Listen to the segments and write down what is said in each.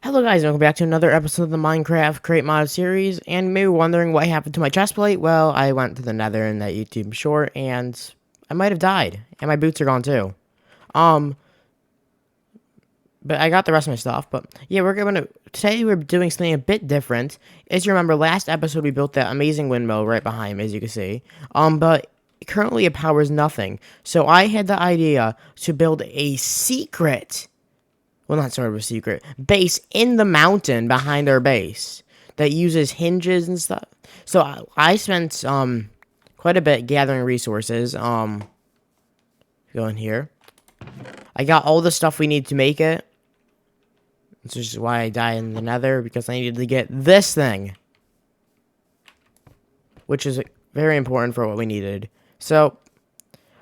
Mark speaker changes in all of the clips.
Speaker 1: Hello guys, welcome back to another episode of the Minecraft Crate Mod series, and you may be wondering what happened to my chest plate. Well, I went to the nether in that YouTube short, and I might have died, and my boots are gone too. Um, but I got the rest of my stuff, but yeah, today we're doing something a bit different. As you remember, last episode we built that amazing windmill right behind me, as you can see. But currently it powers nothing, so I had the idea to build a secret, well, not sort of a secret base in the mountain behind our base that uses hinges and stuff. So I spent quite a bit gathering resources. Go in here. I got all the stuff we need to make it. This is why I died in the nether, because I needed to get this thing, which is very important for what we needed. So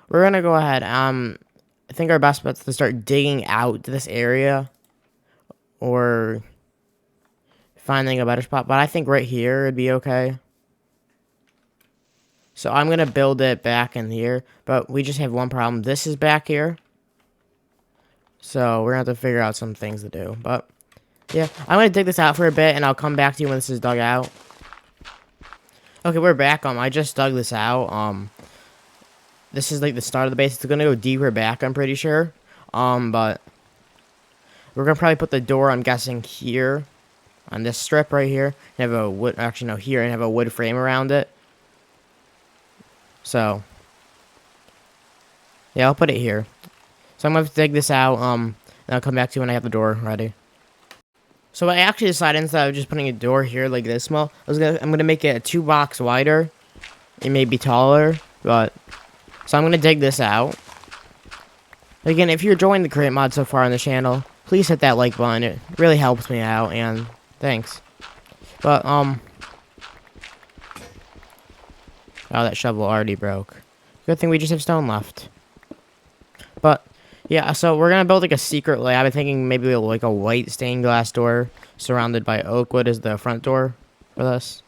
Speaker 1: we're gonna go ahead. I think our best bet's to start digging out this area, or finding a better spot, but I think right here would be okay. So I'm gonna build it back in here, but we just have one problem. This is back here, so we're gonna have to figure out some things to do. But yeah, I'm gonna dig this out for a bit, and I'll come back to you when this is dug out. Okay, we're back. I just dug this out. This is like the start of the base. It's gonna go deeper back, I'm pretty sure. But we're gonna probably put the door, I'm guessing, here on this strip right here, and have a wood. Actually, no, here, and have a wood frame around it. So yeah, I'll put it here. So I'm gonna have to dig this out. And I'll come back to you when I have the door ready. So I actually decided, instead of just putting a door here like this small, I'm gonna make it 2 blocks wider. It may be taller, but so I'm gonna dig this out. Again, if you're enjoying the crate mod so far on the channel, please hit that like button. It really helps me out, and thanks. But oh, that shovel already broke. Good thing we just have stone left. But yeah, so we're gonna build like a secret lab. I'm thinking maybe like a white stained glass door surrounded by oak wood as the front door for this.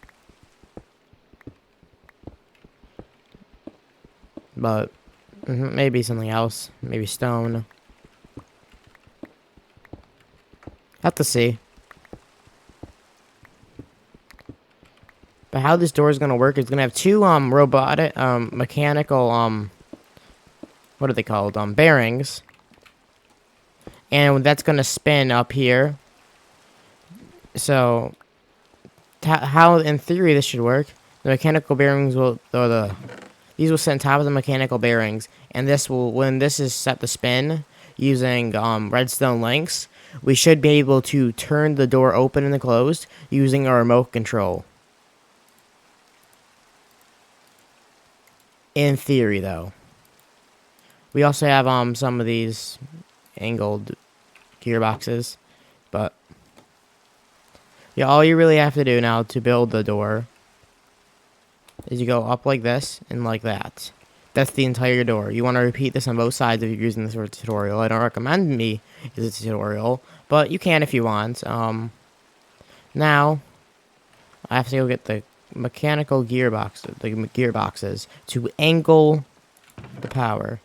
Speaker 1: But maybe something else. Maybe stone. Have to see. But how this door is gonna work is gonna have 2 robotic mechanical what are they called? Bearings. And that's gonna spin up here. So how in theory this should work, the mechanical bearings will, these will sit on top of the mechanical bearings, and this will, when this is set to spin using redstone links, we should be able to turn the door open and closed using a remote control. In theory, though. We also have some of these angled gearboxes, but yeah, all you really have to do now to build the door is you go up like this and like that. That's the entire door. You want to repeat this on both sides if you're using this for a tutorial. I don't recommend me as a tutorial, but you can if you want. Now I have to go get the mechanical gearboxes to angle the power.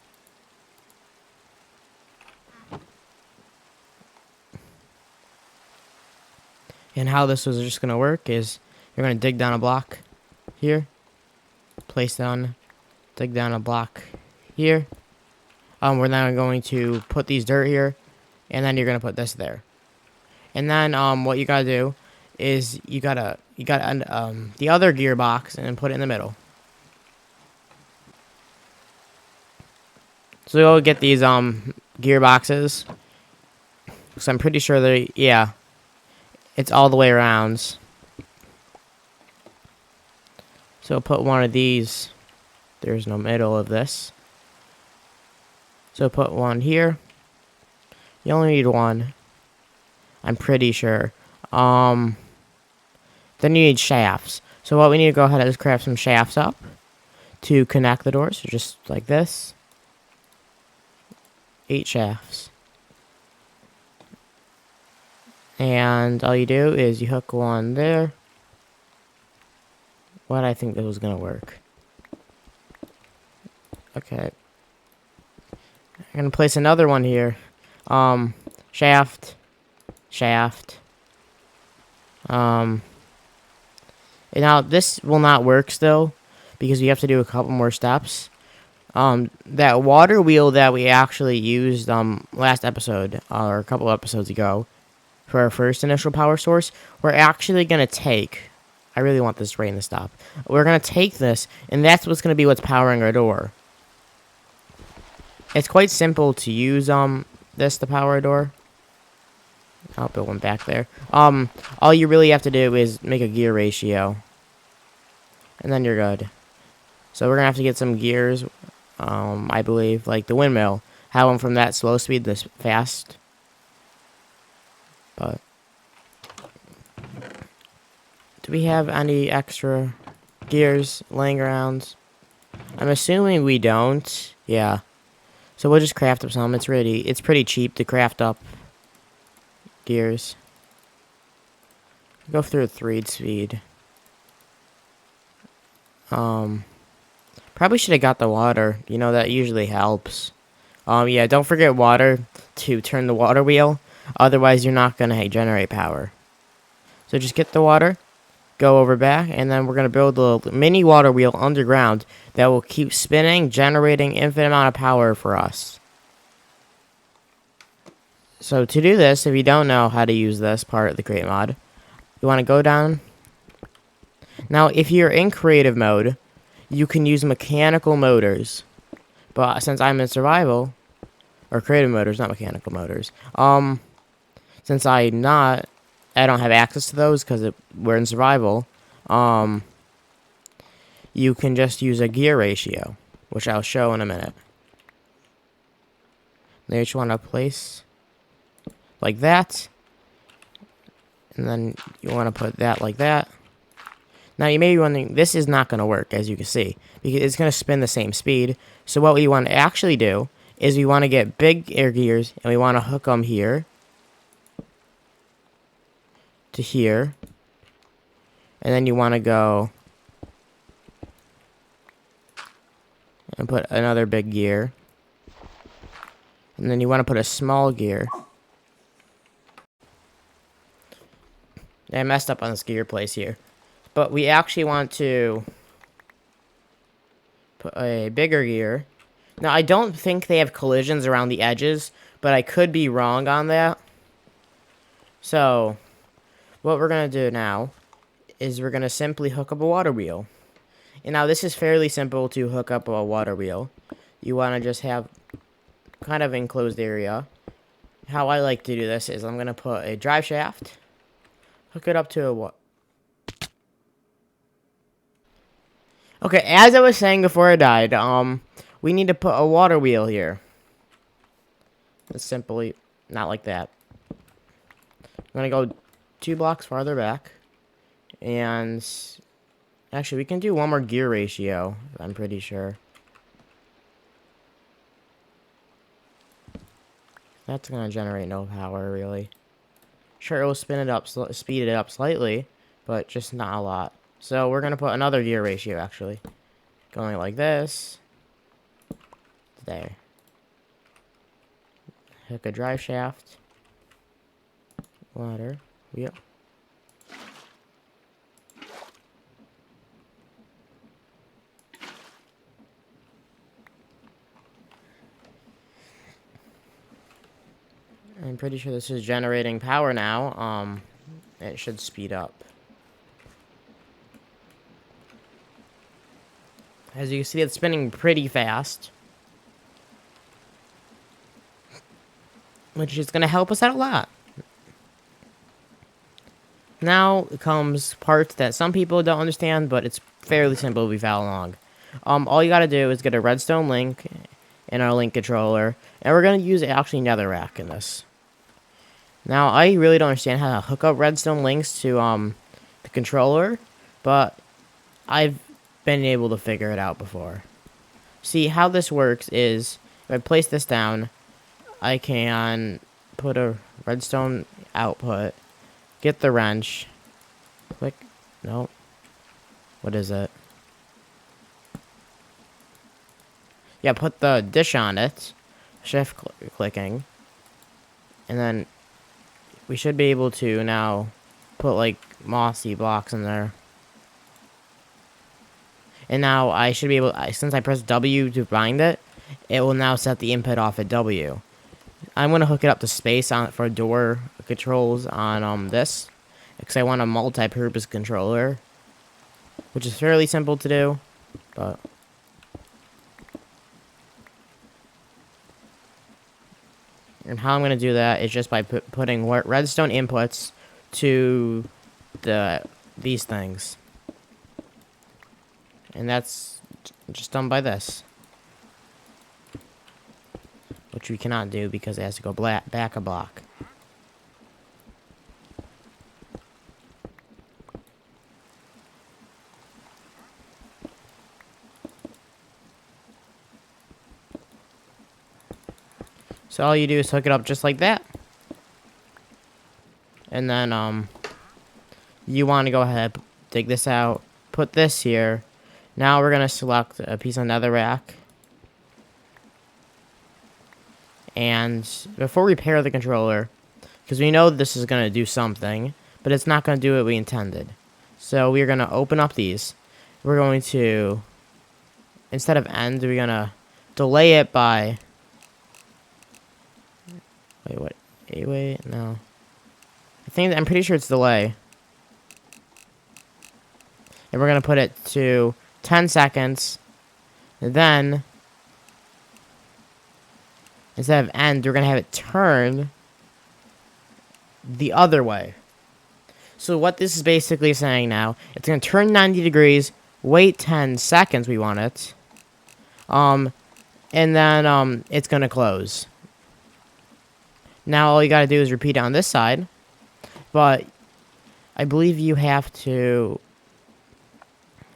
Speaker 1: And how this is just going to work is you're going to dig down a block here, dig down a block here. We're now going to put these dirt here, and then you're going to put this there. And then what you got to do is you got to the other gearbox and put it in the middle. So you'll get these gearboxes, because I'm pretty sure they, yeah, it's all the way around. So put one of these. There's no middle of this. So put one here. You only need one, I'm pretty sure. Then you need shafts. So what we need to go ahead is craft some shafts up to connect the doors. So just like this. 8 shafts. And all you do is you hook one there. What, I think that was gonna work. Okay. I'm gonna place another one here. Shaft. Shaft. And now this will not work still because we have to do a couple more steps. That water wheel that we actually used last episode or a couple episodes ago for our first initial power source, we're actually gonna take. I really want this rain to stop. We're gonna take this, and that's what's gonna be what's powering our door. It's quite simple to use this to power a door. I'll put one back there. All you really have to do is make a gear ratio, and then you're good. So we're gonna have to get some gears. I believe like the windmill, have them from that slow speed to this fast. But do we have any extra gears laying around? I'm assuming we don't. Yeah. So we'll just craft up some. It's pretty cheap to craft up gears. Go through 3 speed. Probably should have got the water. You know, that usually helps. Yeah, don't forget water to turn the water wheel. Otherwise, you're not going to generate power. So just get the water, go over back, and then we're going to build a mini water wheel underground that will keep spinning, generating infinite amount of power for us. So to do this, if you don't know how to use this part of the crate mod, you want to go down. Now, if you're in creative mode, you can use mechanical motors. But since I'm in survival, or creative motors, not mechanical motors. Since I don't have access to those because we're in survival. You can just use a gear ratio, which I'll show in a minute. They just want to place like that, and then you want to put that like that. Now you may be wondering, this is not going to work, as you can see, because it's going to spin the same speed. So what we want to actually do is we want to get big air gears, and we want to hook them here to here, and then you want to go and put another big gear, and then you want to put a small gear. I messed up on this gear place here. But we actually want to put a bigger gear. Now, I don't think they have collisions around the edges, but I could be wrong on that. So, what we're going to do now is we're going to simply hook up a water wheel. And now, this is fairly simple to hook up a water wheel. You want to just have kind of enclosed area. How I like to do this is I'm going to put a drive shaft, hook it up to a Okay, as I was saying before I died, we need to put a water wheel here. It's simply not like that. I'm gonna go 2 blocks farther back, and actually we can do one more gear ratio, I'm pretty sure. That's gonna generate no power, really. Sure, it will spin it up, speed it up slightly, but just not a lot. So we're going to put another gear ratio, actually. Going like this. There. Hook a drive shaft. Water. Yep. I'm pretty sure this is generating power now. It should speed up. As you can see, it's spinning pretty fast. Which is going to help us out a lot. Now comes parts that some people don't understand, but it's fairly simple if we follow along. All you got to do is get a redstone link in our link controller, and we're going to use actually netherrack in this. Now, I really don't understand how to hook up redstone links to the controller, but I've been able to figure it out before. See, how this works is, if I place this down, I can put a redstone output, get the wrench, click, no, what is it? Yeah, put the dish on it, shift clicking, and then we should be able to now put like mossy blocks in there. And now I should be able, since I pressed W to bind it, it will now set the input off at W. I'm going to hook it up to space on for door controls on this, because I want a multi-purpose controller, which is fairly simple to do, but... And how I'm going to do that is just by putting redstone inputs to these things. And that's just done by this. Which we cannot do because it has to go back a block. So all you do is hook it up just like that. And then, you want to go ahead, dig this out, put this here. Now we're going to select a piece of netherrack. And before we pair the controller, because we know this is going to do something, but it's not going to do what we intended. So we're going to open up these. We're going to, instead of end, we're going to delay it by... Wait, what? Wait, no. I'm pretty sure it's delay. And we're going to put it to 10 seconds. And then, instead of end, we're going to have it turn the other way. So what this is basically saying now, it's going to turn 90 degrees, wait 10 seconds, we want it. And then, it's going to close. Now all you gotta do is repeat it on this side, but I believe you have to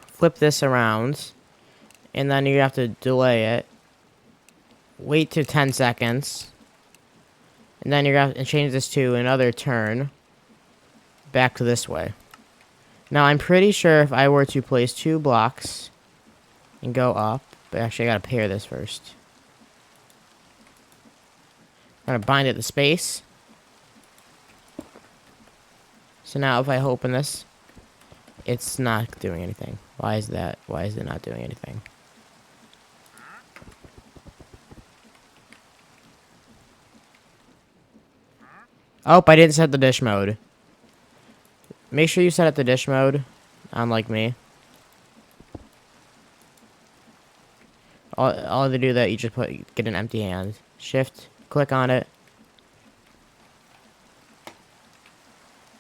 Speaker 1: flip this around, and then you have to delay it, wait to 10 seconds, and then you're gonna have to change this to another turn, back to this way. Now I'm pretty sure if I were to place 2 blocks and go up, but actually I gotta pair this first. I'm gonna bind it to space. So now if I open this, it's not doing anything. Why is that? Why is it not doing anything? Oh, I didn't set the dish mode. Make sure you set it to dish mode, unlike me. All to do that, you just get an empty hand. Shift, click on it.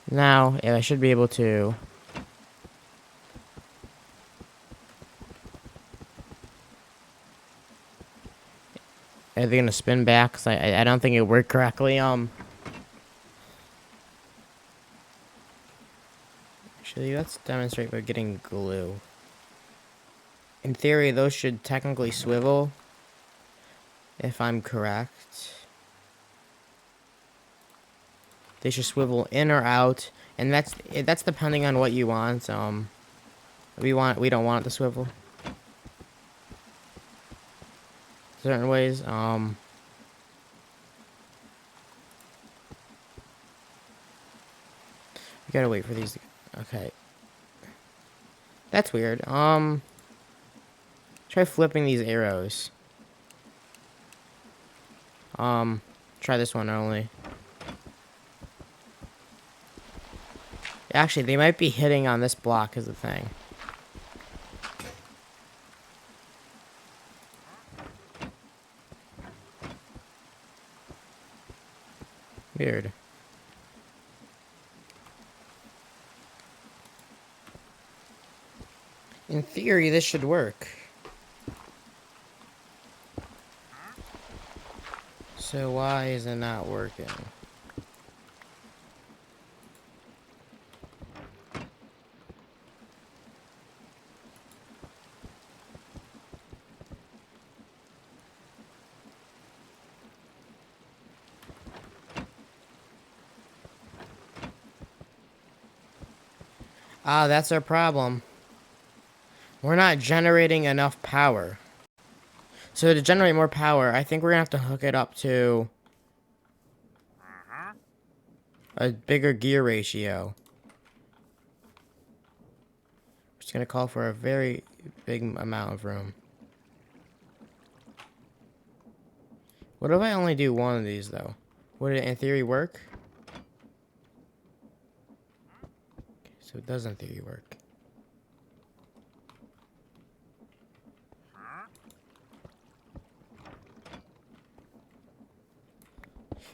Speaker 1: Now, yeah, I should be able to... Are they gonna spin back? 'Cause I don't think it worked correctly. Actually, let's demonstrate by getting glue. In theory, those should technically swivel, if I'm correct. They should swivel in or out, and that's depending on what you want. We don't want it to swivel. Certain ways. We gotta wait for these. Okay. That's weird. Try flipping these arrows. Try this one only. Actually, they might be hitting on this block is the thing. Weird. In theory, this should work. So why is it not working? Ah, that's our problem. We're not generating enough power. So to generate more power, I think we're gonna have to hook it up to a bigger gear ratio. It's going to call for a very big amount of room. What if I only do one of these, though? Would it, in theory, work? So it does, in theory, work.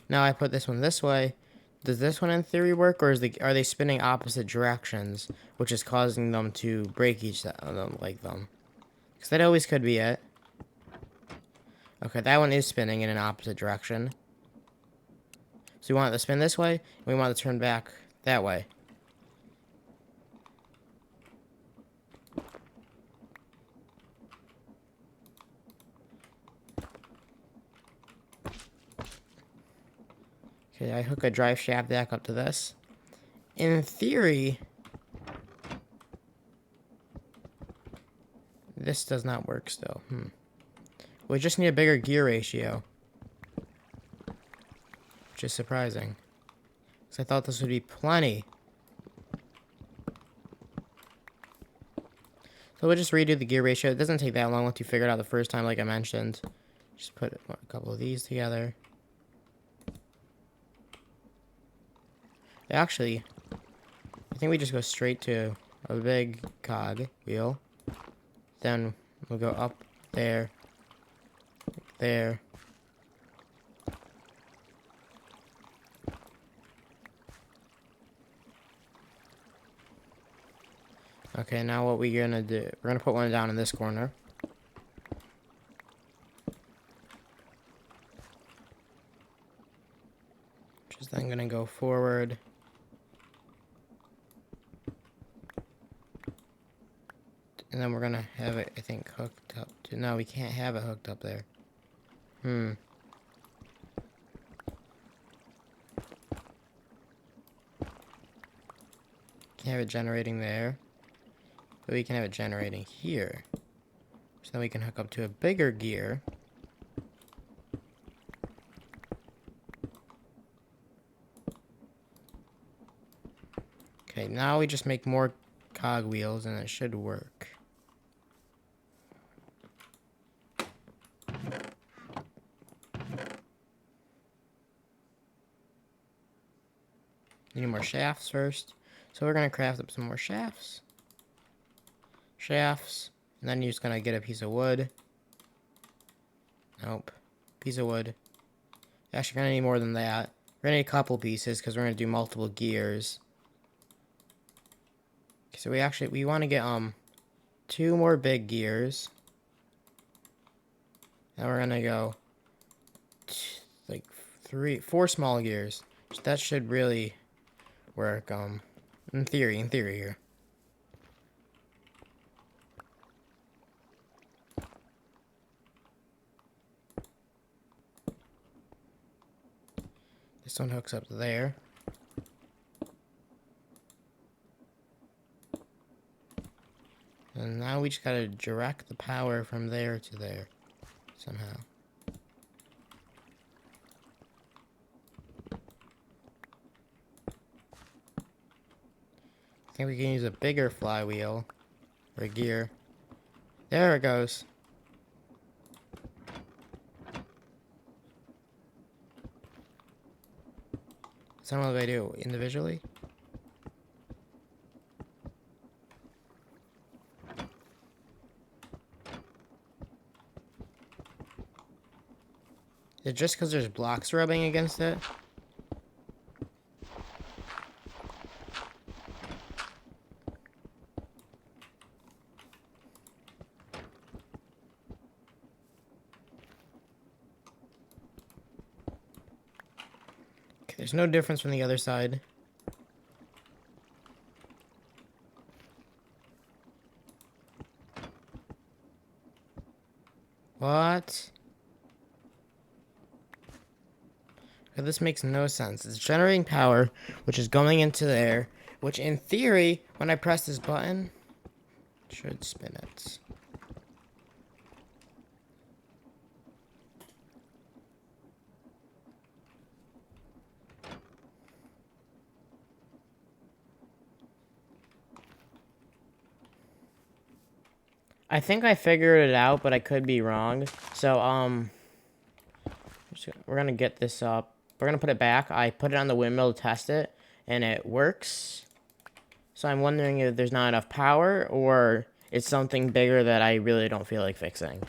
Speaker 1: Now I put this one this way. Does this one, in theory, work? Or are they spinning opposite directions, which is causing them to break each of them, like them? Because that always could be it. Okay, that one is spinning in an opposite direction. So we want it to spin this way, and we want it to turn back that way. Okay, I hook a drive shaft back up to this. In theory, this does not work still. We just need a bigger gear ratio. Which is surprising. Because I thought this would be plenty. So we'll just redo the gear ratio. It doesn't take that long once you figure it out the first time, like I mentioned. Just put a couple of these together. Actually, I think we just go straight to a big cog wheel. Then we'll go up there, there. Okay, now what we're gonna do, we're gonna put one down in this corner. Just then gonna go forward. And then we're gonna have it, I think, hooked up to, no, we can't have it hooked up there. Can't have it generating there. But we can have it generating here. So then we can hook up to a bigger gear. Okay, now we just make more cog wheels and it should work. Need more shafts first. So we're gonna craft up some more shafts. And then you're just gonna get a piece of wood. Nope. Piece of wood. Actually, we're gonna need more than that. We're gonna need a couple pieces because we're gonna do multiple gears. Okay, so we want to get 2 more big gears. Now we're gonna go like 4 small gears. So that should really work. In theory here. This one hooks up to there. And now we just gotta direct the power from there to there. Somehow. I think we can use a bigger flywheel. Or gear. There it goes. So what do I do? Individually? Is it just because there's blocks rubbing against it? Okay, there's no difference from the other side. What? Okay, this makes no sense. It's generating power, which is going into there, which in theory, when I press this button, it should spin it. I think I figured it out, but I could be wrong. So, we're gonna get this up. We're gonna put it back. I put it on the windmill to test it, and it works. So I'm wondering if there's not enough power, or it's something bigger that I really don't feel like fixing.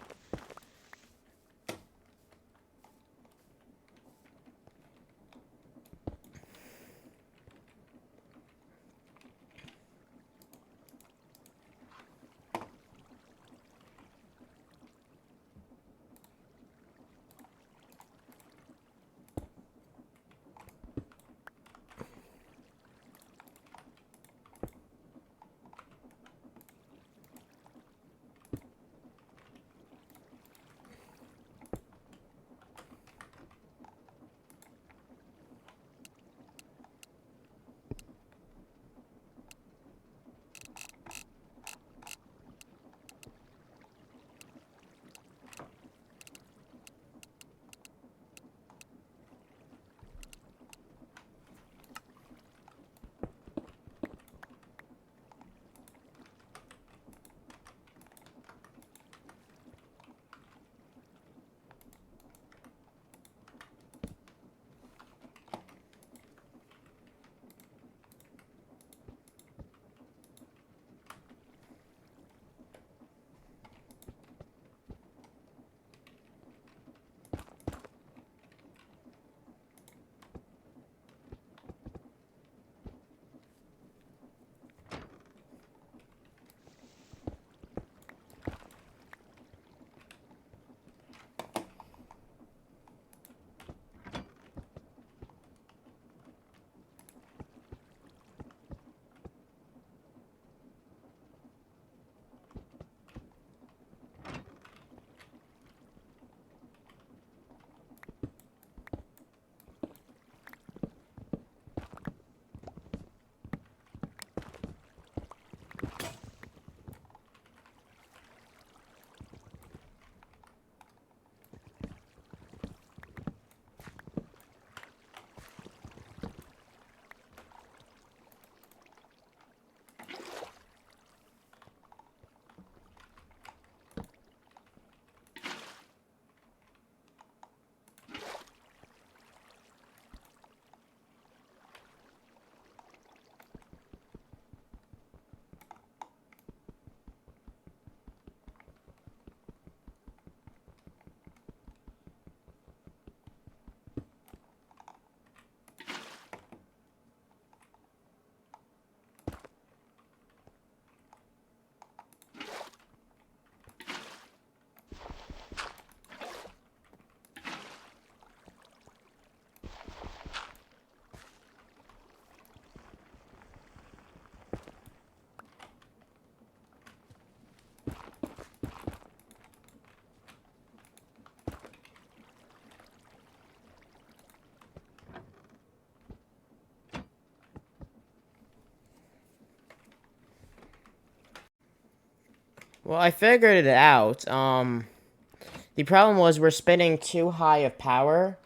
Speaker 1: Well, I figured it out. The problem was we're spinning too high of power,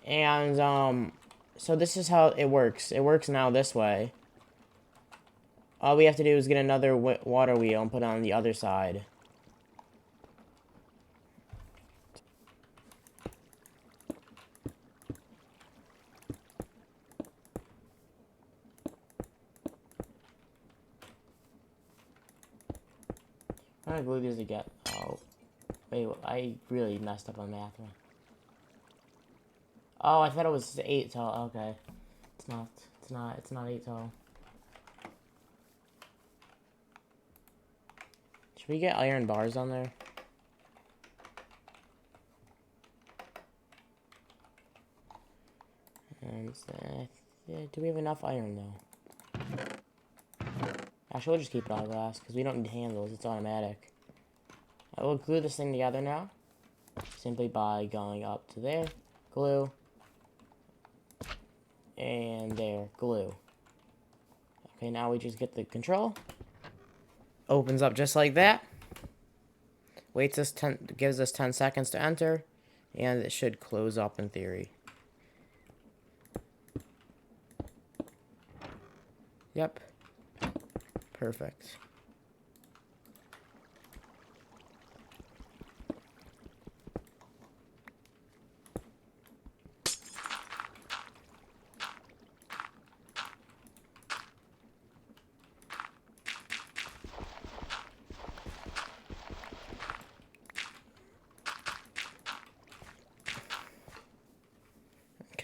Speaker 1: and, so this is how it works. It works now this way. All we have to do is get another water wheel and put it on the other side. How many glue does it get? Oh, wait, I really messed up on math. Oh, I thought it was 8 tall. Okay. It's not. It's not 8 tall. Should we get iron bars on there? And, yeah, do we have enough iron, though? Actually, we'll just keep it all glass, because we don't need handles. It's automatic. I will glue this thing together now. Simply by going up to there. Glue. And there. Glue. Okay, now we just get the control. Opens up just like that. Waits us gives us 10 seconds to enter. And it should close up in theory. Yep. Perfect.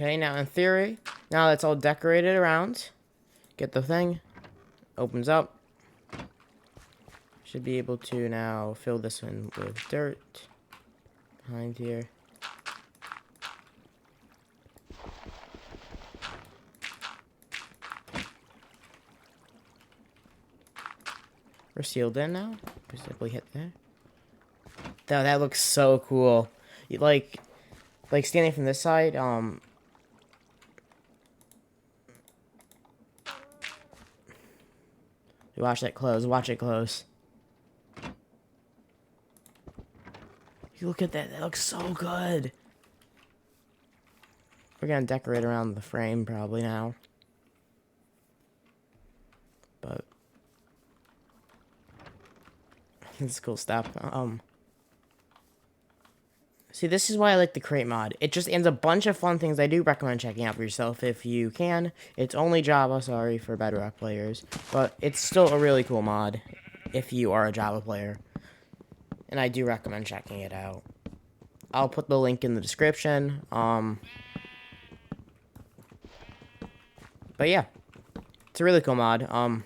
Speaker 1: Okay, now in theory, now that's all decorated around, get the thing, opens up. Should be able to now fill this in with dirt behind here. We're sealed in now. Just simply hit there. That looks so cool. You, like standing from this side, watch that close. Watch it close. You look at that. That looks so good. We're gonna decorate around the frame probably now. But it's cool stuff. See, this is why I like the crate mod. It just adds a bunch of fun things I do recommend checking out for yourself if you can. It's only Java, sorry for Bedrock players, but it's still a really cool mod if you are a Java player. And I do recommend checking it out. I'll put the link in the description. But yeah, it's a really cool mod.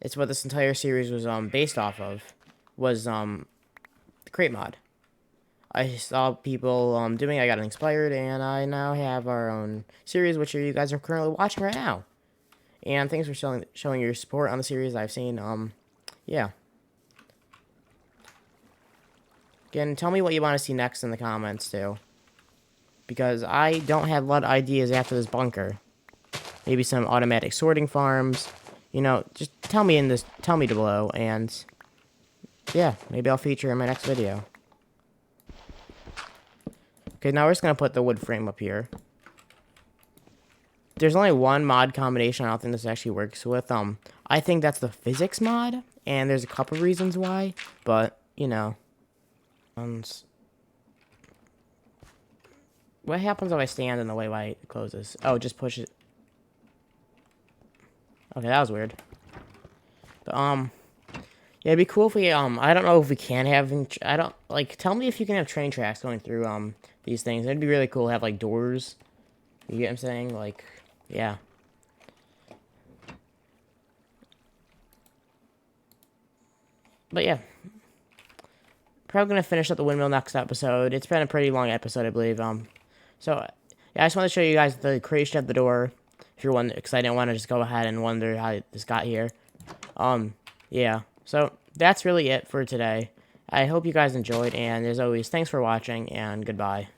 Speaker 1: It's what this entire series was based off of, was the crate mod. I saw people doing. I got inspired, and I now have our own series, which you guys are currently watching right now. And thanks for showing your support on the series I've seen. Yeah. Again, tell me what you want to see next in the comments too, because I don't have a lot of ideas after this bunker. Maybe some automatic sorting farms. You know, just tell me below, and yeah, maybe I'll feature in my next video. Okay, now we're just going to put the wood frame up here. There's only one mod combination I don't think this actually works with. I think that's the physics mod, and there's a couple reasons why, but, you know. What happens if I stand in the way while it closes? Oh, just push it. Okay, that was weird. But, yeah, it'd be cool if we, I don't know if we can have, tell me if you can have train tracks going through, these things. It'd be really cool to have, like, doors. You get what I'm saying? Like, yeah. But, yeah. Probably gonna finish up the windmill next episode. It's been a pretty long episode, I believe. So, yeah, I just want to show you guys the creation of the door. If you're wondering, because I didn't want to just go ahead and wonder how this got here. Yeah. So, that's really it for today. I hope you guys enjoyed, and as always, thanks for watching, and goodbye.